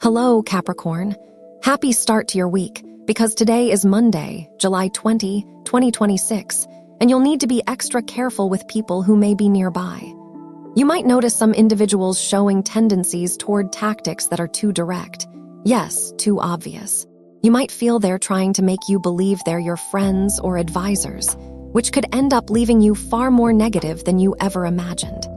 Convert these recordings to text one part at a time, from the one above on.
Hello, Capricorn. Happy start to your week, because today is Monday, July 20, 2026, and you'll need to be extra careful with people who may be nearby. You might notice some individuals showing tendencies toward tactics that are too direct. Yes, too obvious. You might feel they're trying to make you believe they're your friends or advisors, which could end up leaving you far more negative than you ever imagined.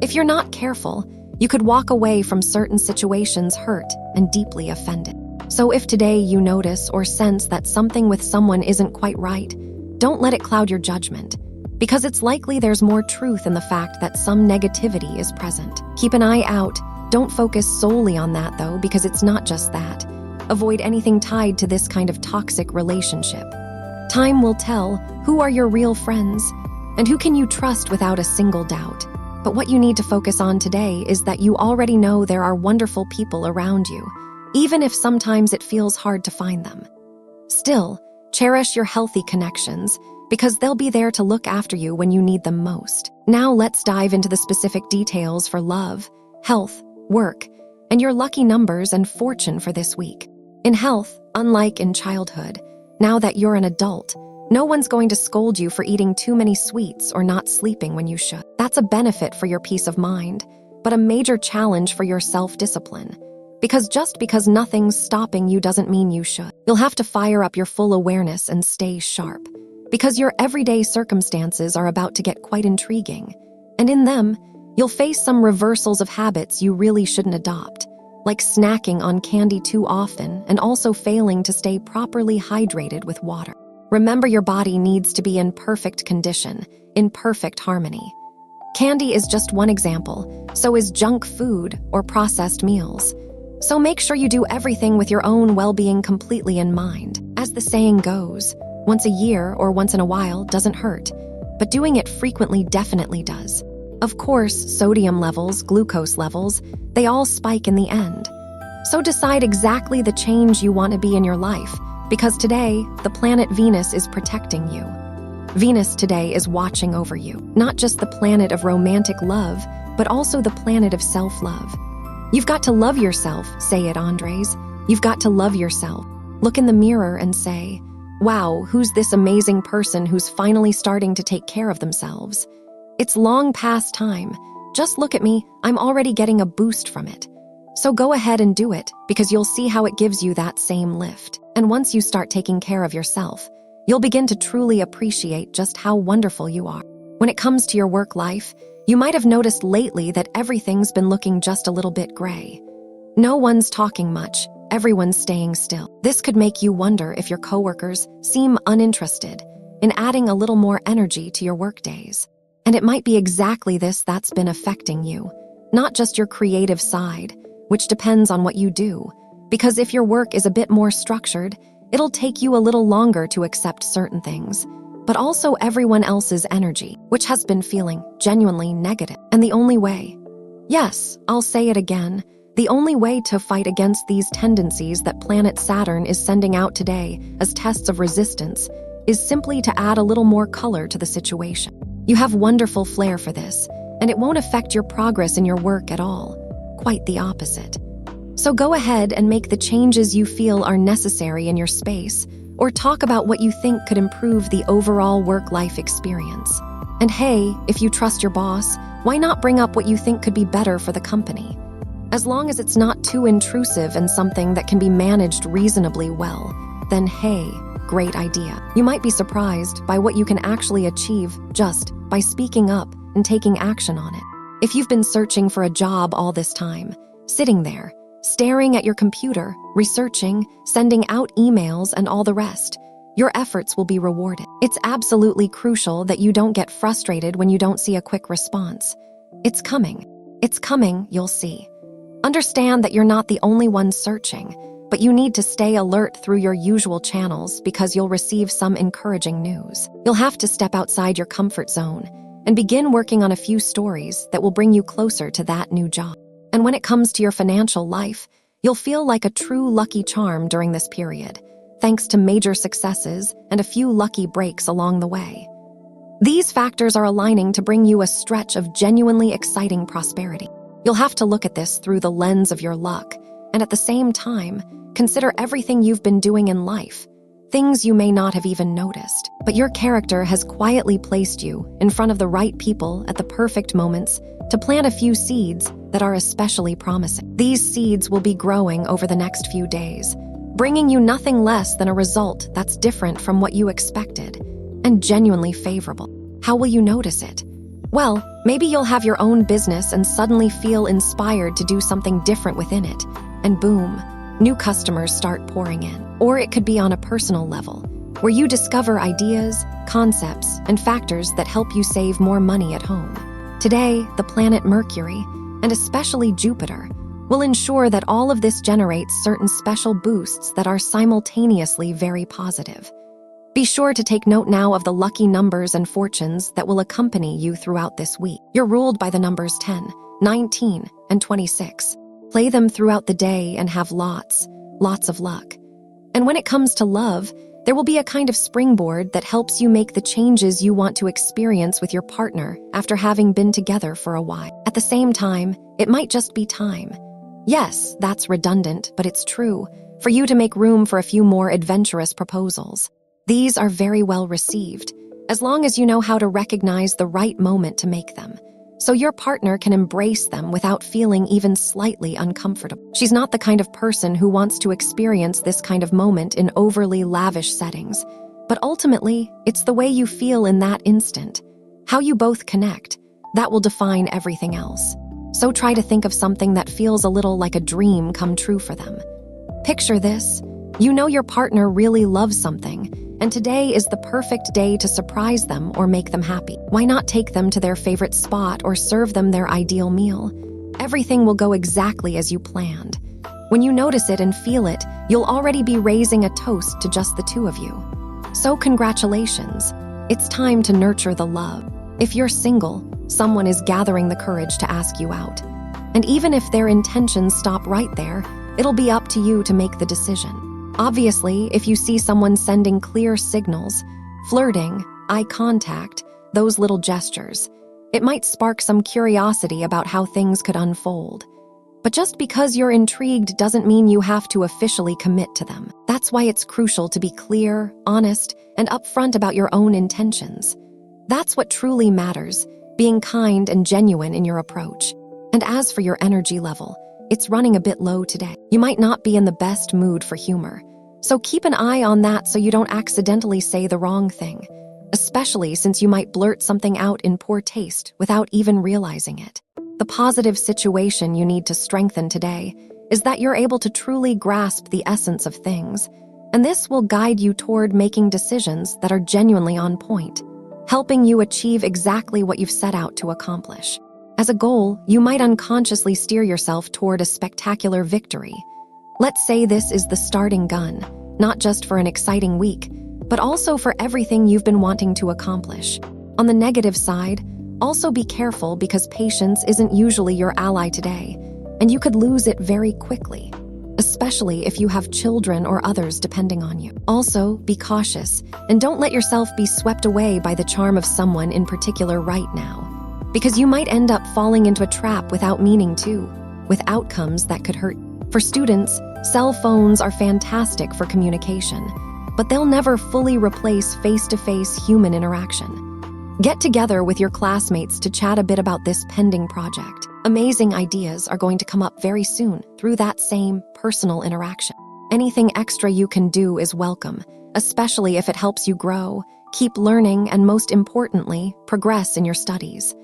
If you're not careful, you could walk away from certain situations hurt and deeply offended. So if today you notice or sense that something with someone isn't quite right, don't let it cloud your judgment, because it's likely there's more truth in the fact that some negativity is present. Keep an eye out. Don't focus solely on that, though, because it's not just that. Avoid anything tied to this kind of toxic relationship. Time will tell who are your real friends and who can you trust without a single doubt. But what you need to focus on today is that you already know there are wonderful people around you, even if sometimes it feels hard to find them. Still, cherish your healthy connections, because they'll be there to look after you when you need them most. Now let's dive into the specific details for love, health, work, and your lucky numbers and fortune for this week. In health, unlike in childhood, now that you're an adult, no one's going to scold you for eating too many sweets or not sleeping when you should. That's a benefit for your peace of mind, but a major challenge for your self-discipline. Because just because nothing's stopping you doesn't mean you should. You'll have to fire up your full awareness and stay sharp, because your everyday circumstances are about to get quite intriguing. And in them, you'll face some reversals of habits you really shouldn't adopt, like snacking on candy too often and also failing to stay properly hydrated with water. Remember, your body needs to be in perfect condition, in perfect harmony. Candy is just one example, so is junk food or processed meals. So make sure you do everything with your own well-being completely in mind. As the saying goes, once a year or once in a while doesn't hurt, but doing it frequently definitely does. Of course, sodium levels, glucose levels, they all spike in the end. So decide exactly the change you want to be in your life, because today, the planet Venus is protecting you. Venus today is watching over you, not just the planet of romantic love, but also the planet of self-love. You've got to love yourself, say it, Andres. You've got to love yourself. Look in the mirror and say, wow, who's this amazing person who's finally starting to take care of themselves? It's long past time. Just look at me, I'm already getting a boost from it. So go ahead and do it, because you'll see how it gives you that same lift. And once you start taking care of yourself, you'll begin to truly appreciate just how wonderful you are. When it comes to your work life, you might have noticed lately that everything's been looking just a little bit gray. No one's talking much, everyone's staying still. This could make you wonder if your coworkers seem uninterested in adding a little more energy to your work days. And it might be exactly this that's been affecting you, not just your creative side, which depends on what you do, because if your work is a bit more structured, it'll take you a little longer to accept certain things, but also everyone else's energy, which has been feeling genuinely negative. And the only way, yes, I'll say it again, the only way to fight against these tendencies that planet Saturn is sending out today as tests of resistance is simply to add a little more color to the situation. You have wonderful flair for this, and it won't affect your progress in your work at all. Quite the opposite. So go ahead and make the changes you feel are necessary in your space, or talk about what you think could improve the overall work-life experience. And hey, if you trust your boss, why not bring up what you think could be better for the company? As long as it's not too intrusive and something that can be managed reasonably well, then hey, great idea. You might be surprised by what you can actually achieve just by speaking up and taking action on it. If you've been searching for a job all this time, sitting there, staring at your computer, researching, sending out emails, and all the rest, your efforts will be rewarded. It's absolutely crucial that you don't get frustrated when you don't see a quick response. It's coming. It's coming, you'll see. Understand that you're not the only one searching, but you need to stay alert through your usual channels because you'll receive some encouraging news. You'll have to step outside your comfort zone and begin working on a few stories that will bring you closer to that new job. And when it comes to your financial life, you'll feel like a true lucky charm during this period, thanks to major successes and a few lucky breaks along the way. These factors are aligning to bring you a stretch of genuinely exciting prosperity. You'll have to look at this through the lens of your luck And at the same time, consider everything you've been doing in life, things you may not have even noticed. But your character has quietly placed you in front of the right people at the perfect moments to plant a few seeds that are especially promising. These seeds will be growing over the next few days, bringing you nothing less than a result that's different from what you expected and genuinely favorable. How will you notice it? Well, maybe you'll have your own business and suddenly feel inspired to do something different within it, and boom, new customers start pouring in. Or it could be on a personal level, where you discover ideas, concepts, and factors that help you save more money at home. Today, the planet Mercury, and especially Jupiter, will ensure that all of this generates certain special boosts that are simultaneously very positive. Be sure to take note now of the lucky numbers and fortunes that will accompany you throughout this week. You're ruled by the numbers 10, 19, and 26. Play them throughout the day and have lots of luck. And when it comes to love, there will be a kind of springboard that helps you make the changes you want to experience with your partner after having been together for a while. At the same time, it might just be time. Yes, that's redundant, but it's true, for you to make room for a few more adventurous proposals. These are very well received, as long as you know how to recognize the right moment to make them, so your partner can embrace them without feeling even slightly uncomfortable. She's not the kind of person who wants to experience this kind of moment in overly lavish settings, but ultimately, it's the way you feel in that instant, how you both connect, that will define everything else. So try to think of something that feels a little like a dream come true for them. Picture this. You know your partner really loves something, and today is the perfect day to surprise them or make them happy. Why not take them to their favorite spot or serve them their ideal meal? Everything will go exactly as you planned. When you notice it and feel it, you'll already be raising a toast to just the two of you. So congratulations. It's time to nurture the love. If you're single, someone is gathering the courage to ask you out. And even if their intentions stop right there, it'll be up to you to make the decision. Obviously, if you see someone sending clear signals, flirting, eye contact, those little gestures, it might spark some curiosity about how things could unfold. But just because you're intrigued doesn't mean you have to officially commit to them. That's why it's crucial to be clear, honest, and upfront about your own intentions. That's what truly matters, being kind and genuine in your approach. And as for your energy level, it's running a bit low today. You might not be in the best mood for humor, so keep an eye on that so you don't accidentally say the wrong thing, especially since you might blurt something out in poor taste without even realizing it. The positive situation you need to strengthen today is that you're able to truly grasp the essence of things, and this will guide you toward making decisions that are genuinely on point, helping you achieve exactly what you've set out to accomplish. As a goal, you might unconsciously steer yourself toward a spectacular victory. Let's say this is the starting gun, not just for an exciting week, but also for everything you've been wanting to accomplish. On the negative side, also be careful because patience isn't usually your ally today, and you could lose it very quickly, especially if you have children or others depending on you. Also, be cautious, and don't let yourself be swept away by the charm of someone in particular right now, because you might end up falling into a trap without meaning to, with outcomes that could hurt. For students, cell phones are fantastic for communication, but they'll never fully replace face-to-face human interaction. Get together with your classmates to chat a bit about this pending project. Amazing ideas are going to come up very soon through that same personal interaction. Anything extra you can do is welcome, especially if it helps you grow, keep learning, and most importantly, progress in your studies.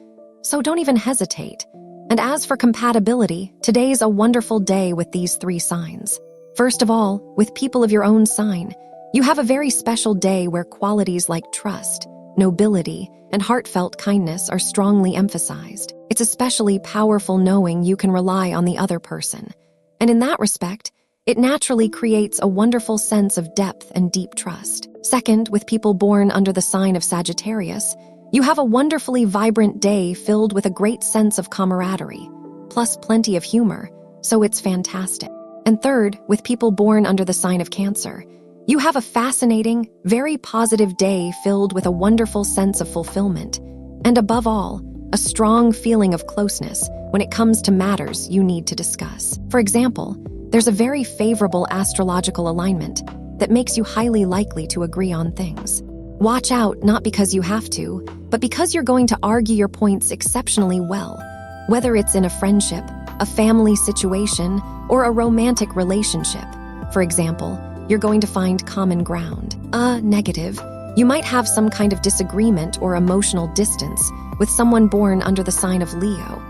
So don't even hesitate. And as for compatibility, today's a wonderful day with these 3 signs. First of all, with people of your own sign, you have a very special day where qualities like trust, nobility, and heartfelt kindness are strongly emphasized. It's especially powerful knowing you can rely on the other person. And in that respect, it naturally creates a wonderful sense of depth and deep trust. Second, with people born under the sign of Sagittarius, you have a wonderfully vibrant day filled with a great sense of camaraderie, plus plenty of humor, so it's fantastic. And third, with people born under the sign of Cancer, you have a fascinating, very positive day filled with a wonderful sense of fulfillment, and above all, a strong feeling of closeness when it comes to matters you need to discuss. For example, There's a very favorable astrological alignment that makes you highly likely to agree on things. Watch out, not because you have to, but because you're going to argue your points exceptionally well, whether it's in a friendship, a family situation, or a romantic relationship. For example, you're going to find common ground. Negative. You might have some kind of disagreement or emotional distance with someone born under the sign of Leo,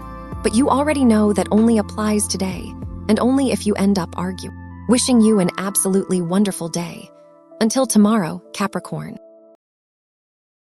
but you already know that only applies today, and only if you end up arguing. Wishing you an absolutely wonderful day. Until tomorrow, Capricorn.